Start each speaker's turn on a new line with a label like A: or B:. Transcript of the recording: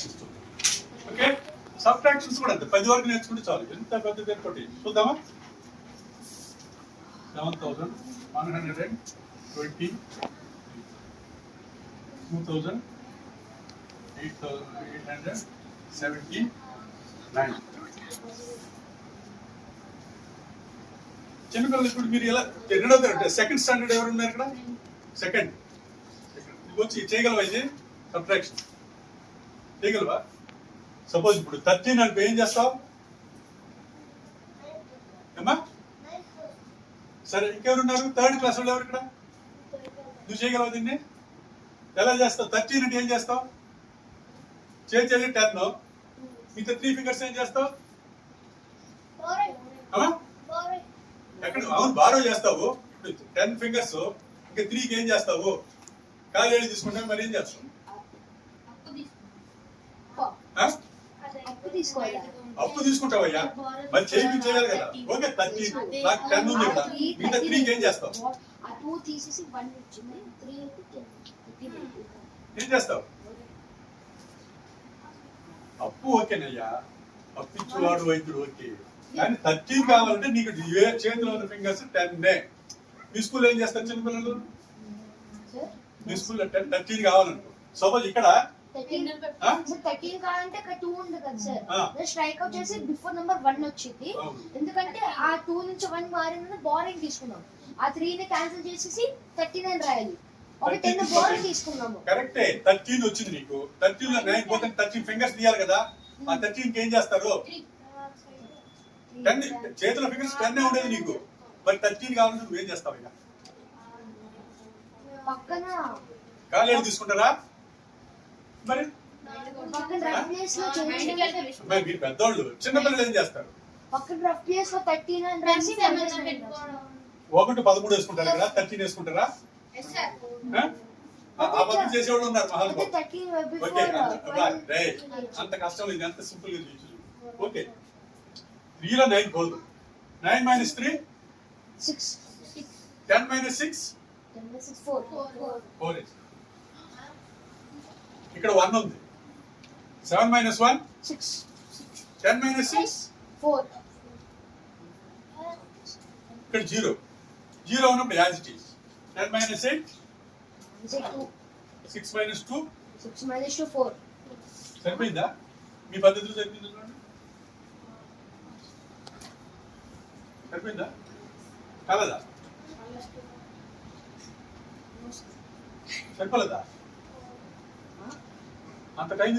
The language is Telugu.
A: సబ్ట్రాక్షన్స్. ఓకే, సబ్ట్రాక్షన్స్ కూడా అంతే 10 వరకు నేర్చుకుంటే చాలు. ఎంత పెద్దది అనుకోండి చూద్దామా. 7,120 2,879. చిన్నపిల్లలు ఇప్పుడు మీరు ఎలా రెండో సెకండ్ స్టాండర్డ్ ఎవరు ఉన్నారు ఇక్కడ? సెకండ్ వచ్చి చేయగలవా? ఇది సబ్ట్రాక్షన్ చేయగలవా? సపోజ్ ఇప్పుడు 13 అంటే ఏం చేస్తావు ఏమా? సరే, ఇంకెవరున్నారు? థర్డ్ క్లాస్ వాళ్ళు ఎవరు ఇక్కడ? నువ్వు చేయగలవా దీన్ని? ఎలా చేస్తావు? 13 అంటే ఏం చేస్తావు? చేతి 10, మిగతా 3 ఫింగర్స్ ఏం చేస్తావు? ఎక్కడ? అవును, బారో చేస్తావు. 10 ఫింగర్స్ ఇంకా 3కి ఏం చేస్తావు? కాలేజీ తీసుకుంటే మరి ఏం చేస్తావు? అప్పు తీసుకుంటావయ్యా, మరి చేయాలి కదా. ఓకే, 13 నాకు 10 ఉంది కదా, మిగతా 3కి ఏం చేస్తావు? ఏం చేస్తావు? అప్పు ఓకేనయ్యా, అప్పు ఇచ్చేవాడు వైద్యుడు ఓకే, కానీ 13 కావాలంటే నీకు చేతిలో ఉన్న ఫింగర్స్ 10. మీ స్కూల్ ఏం చేస్తారు చిన్నపిల్లలు? మీ స్కూల్ 13 కావాలనుకో. సపోజ్ ఇక్కడ
B: 13 కావాలంటే 2 ఉంది కదా సార్, స్ట్రైక్ అవుట్ చేసి బిఫోర్ నెంబర్ 1 వచ్చింది. ఎందుకంటే ఆ 2 నుంచి 1 మారిందని బౌలింగ్ తీసుకున్నాం. ఆ 3 ని క్యాన్సిల్ చేసేసి 39 రాయాలి. ఒక 10 బౌలింగ్ తీసుకున్నాము.
A: కరెక్టే, 13 వచ్చింది నీకు. 13 లో 9 పోతే 13 ఫింగర్స్ తీయాలి కదా. ఆ 13 కి ఏం చేస్తారు? 10 చేతుల ఫింగర్స్ 10 ఉండేది నీకు, మరి 13 కావాలంటే నువ్వేం చేస్తావు? ఇక
B: పక్కన
A: కాలేజీ తీసుకుంటారా? మరి మీరు పెద్దోళ్ళు, చిన్నపిల్లలు ఏం చేస్తారు?
B: పక్కన రఫ్ ప్లేస్ లో 13 రాసి
A: 1 13 వేసుకుంటారు కదా, 13 వేసుకుంటారా? చేసేవాళ్ళు ఉన్నారు మహానుభావులు. అంత కష్టం లేదు, ఎంత సింపుల్ గా చూపించు. ఓకే, 3 లో 9 పోదు. 9 - 3
B: 6.
A: 10 - 6 4. ఇక్కడ 1 ఉంది. 7 - 1
B: 6.
A: 10 - 6
B: 4.
A: ఇక్కడ 0 ఉన్నప్పుడు యాజ్ ఇట్ ఈస్. 10 - 8
B: 2.
A: 6 - 2
B: 6 - 2 4.
A: సరిపోయిందా? మీ పద్ధతిలో సరిపోయిందా? చూడండి, సరిపోయిందా కాలదా? సరిపోలేదా? అంత టైం